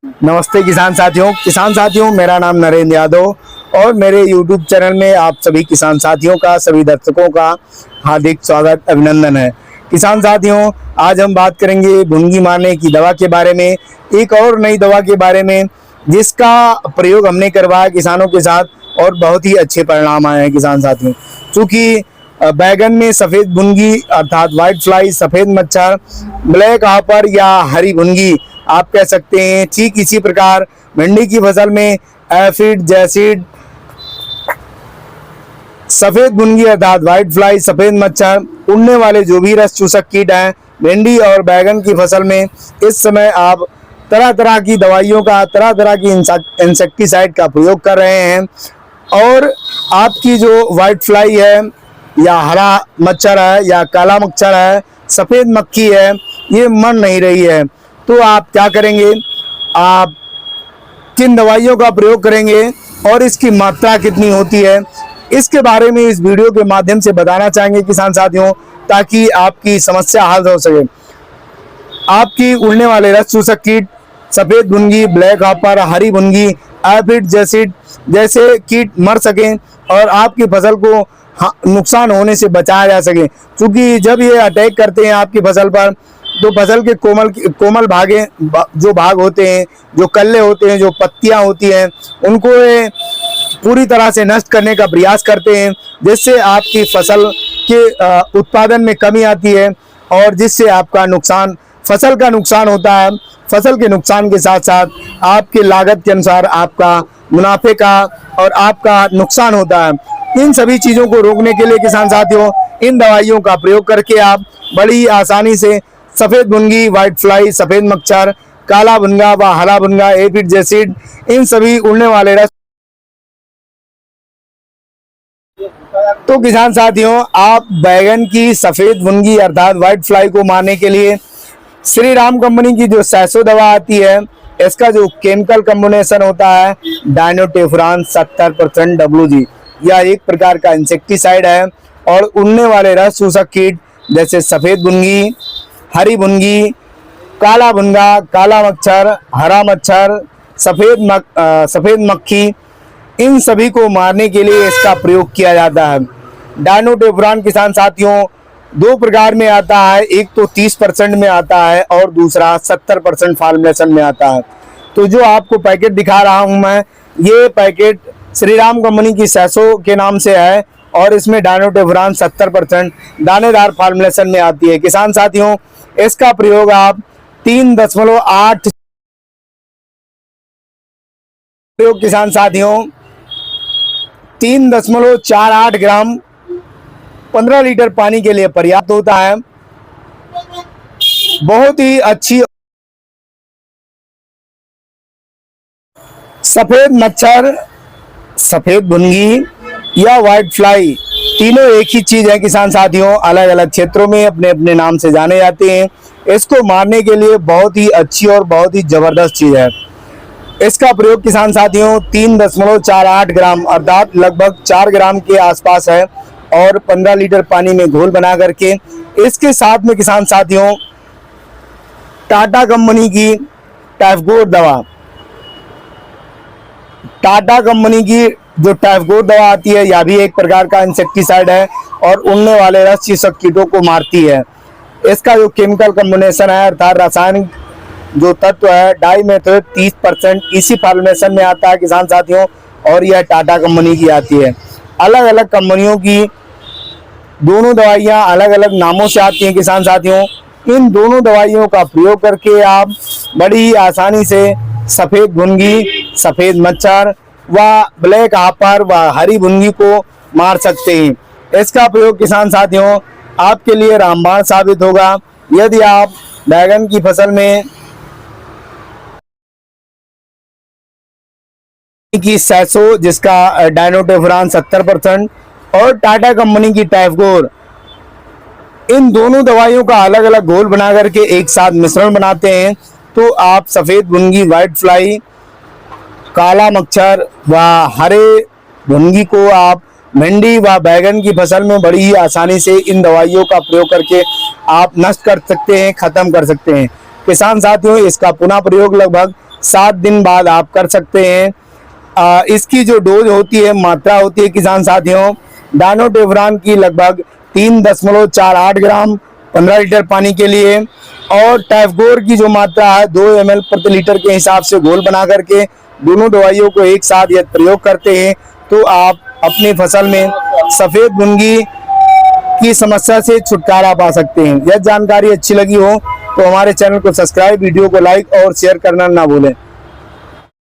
नमस्ते किसान साथियों, मेरा नाम नरेंद्र यादव और मेरे YouTube चैनल में आप सभी किसान साथियों का, सभी दर्शकों का हार्दिक स्वागत, अभिनंदन है। किसान साथियों, आज हम बात करेंगे भुनगी मारने की दवा के बारे में, एक और नई दवा के बारे में जिसका प्रयोग हमने करवाया किसानों के साथ और बहुत ही अच्छे परिणाम आए हैं। किसान साथियों, चूँकि बैगन में सफ़ेद भुनगी अर्थात व्हाइट फ्लाई, सफ़ेद मच्छर, ब्लैक हॉपर या हरी भुनगी आप कह सकते हैं, ठीक इसी प्रकार भिंडी की फसल में एफिड, जैसिड, सफेद भुनगी अर्थात व्हाइट फ्लाई, सफेद मच्छर, उड़ने वाले जो भी रस चूसक कीट हैं, भिंडी और बैगन की फसल में इस समय आप तरह तरह की दवाइयों का, तरह तरह की इंसेक्टिसाइड का प्रयोग कर रहे हैं और आपकी जो व्हाइट फ्लाई है या हरा मच्छर है या काला मच्छर है, सफ़ेद मक्खी है, ये मर नहीं रही है। तो आप क्या करेंगे, आप किन दवाइयों का प्रयोग करेंगे और इसकी मात्रा कितनी होती है, इसके बारे में इस वीडियो के माध्यम से बताना चाहेंगे किसान साथियों, ताकि आपकी समस्या हल हो सके। आपकी उड़ने वाले रस चूसक कीट, सफ़ेद भुनगी, ब्लैक हॉपर, हरी भुनगी, एफिड, जैसिड जैसे कीट मर सकें और आपकी फसल को नुकसान होने से बचाया जा सके। क्योंकि जब ये अटैक करते हैं आपकी फसल पर, तो फसल के कोमल जो भाग होते हैं, जो कल्ले होते हैं, जो पत्तियां होती हैं, उनको ये पूरी तरह से नष्ट करने का प्रयास करते हैं, जिससे आपकी फसल के उत्पादन में कमी आती है और जिससे आपका फसल का नुकसान होता है। फसल के नुकसान के साथ साथ आपकी लागत के अनुसार आपका मुनाफे का और आपका नुकसान होता है। इन सभी चीज़ों को रोकने के लिए किसान साथियों, इन दवाइयों का प्रयोग करके आप बड़ी आसानी से सफ़ेद भुनगी, व्हाइट फ्लाई, सफ़ेद मच्छर, काला भुनगा व हरा भुनगा, एफिड, जैसिड, इन सभी उड़ने वाले रस। तो किसान साथियों, आप बैगन की सफ़ेद भुनगी अर्थात व्हाइट फ्लाई को मारने के लिए श्री राम कंपनी की जो सैसो दवा आती है, इसका जो केमिकल कॉम्बिनेशन होता है डायनोटेफ्रान 70% WG, यह एक प्रकार का इंसेक्टिसाइड है और उड़ने वाले रस चूसक कीट जैसे सफ़ेद भुनगी, हरी भुनगी, काला भुनगा, काला मच्छर, हरा मच्छर, सफ़ेद मक्खी, इन सभी को मारने के लिए इसका प्रयोग किया जाता है। डायनोटेफ्रान किसान साथियों दो प्रकार में आता है, एक तो 30% में आता है और दूसरा 70% फॉर्मुलेशन में आता है। तो जो आपको पैकेट दिखा रहा हूं मैं, ये पैकेट श्री राम कंपनी की सैसो के नाम से है और इसमें डायनोटेफ्रान 70% दानेदार फॉर्मुलेशन में आती है। किसान साथियों, इसका प्रयोग आप 3.8 किसान साथियों 3.48 ग्राम 15 लीटर पानी के लिए पर्याप्त होता है। बहुत ही अच्छी सफ़ेद मच्छर, सफ़ेद भुनगी या व्हाइट फ्लाई, तीनों एक ही चीज़ है किसान साथियों, अलग अलग क्षेत्रों में अपने अपने नाम से जाने जाते हैं। इसको मारने के लिए बहुत ही अच्छी और बहुत ही ज़बरदस्त चीज़ है। इसका प्रयोग किसान साथियों 3.48 ग्राम अर्थात लगभग 4 ग्राम के आसपास है और 15 लीटर पानी में घोल बना करके, इसके साथ में किसान साथियों टाटा कंपनी की टैफगोर दवा, टाटा कंपनी की जो टैफगोर दवा आती है, यह भी एक प्रकार का इंसेक्टिसाइड है और उड़ने वाले रस चूसक कीटों को मारती है। इसका जो केमिकल कॉम्बिनेशन है अर्थात रासायनिक जो तत्व है डाइमेथोएट 30% इसी फॉर्मुलेशन में आता है किसान साथियों, और यह टाटा कंपनी की आती है। अलग अलग कंपनियों की दोनों दवाइयाँ अलग अलग नामों से आती हैं किसान साथियों। इन दोनों दवाइयों का प्रयोग करके आप बड़ी ही आसानी से सफ़ेद भुनगी, सफ़ेद मच्छर व ब्लैक हॉपर व हरी भुनगी को मार सकते हैं। इसका प्रयोग किसान साथियों आपके लिए रामबाण साबित होगा। यदि आप बैगन की फसल में की सैसो जिसका डायनोटेफ्रान 70% और टाटा कंपनी की टैफगोर, इन दोनों दवाइयों का अलग अलग घोल बना करके एक साथ मिश्रण बनाते हैं, तो आप सफ़ेद भुनगी, व्हाइट फ्लाई, काला मच्छर व हरे भुनगी को आप भिंडी व बैगन की फसल में बड़ी ही आसानी से इन दवाइयों का प्रयोग करके आप नष्ट कर सकते हैं, ख़त्म कर सकते हैं। किसान साथियों, इसका पुनः प्रयोग लगभग 7 दिन बाद आप कर सकते हैं। इसकी जो डोज होती है, मात्रा होती है किसान साथियों, डायनोटेफ्रान की लगभग 3.48 ग्राम 15 लीटर पानी के लिए, और टैफगोर की जो मात्रा है 2 ml प्रति लीटर के हिसाब से घोल बना करके दोनों दवाइयों को एक साथ यदि प्रयोग करते हैं तो आप अपनी फसल में सफेद घुनगी की समस्या से छुटकारा पा सकते हैं। यह जानकारी अच्छी लगी हो तो हमारे चैनल को सब्सक्राइब, वीडियो को लाइक और शेयर करना ना भूलें।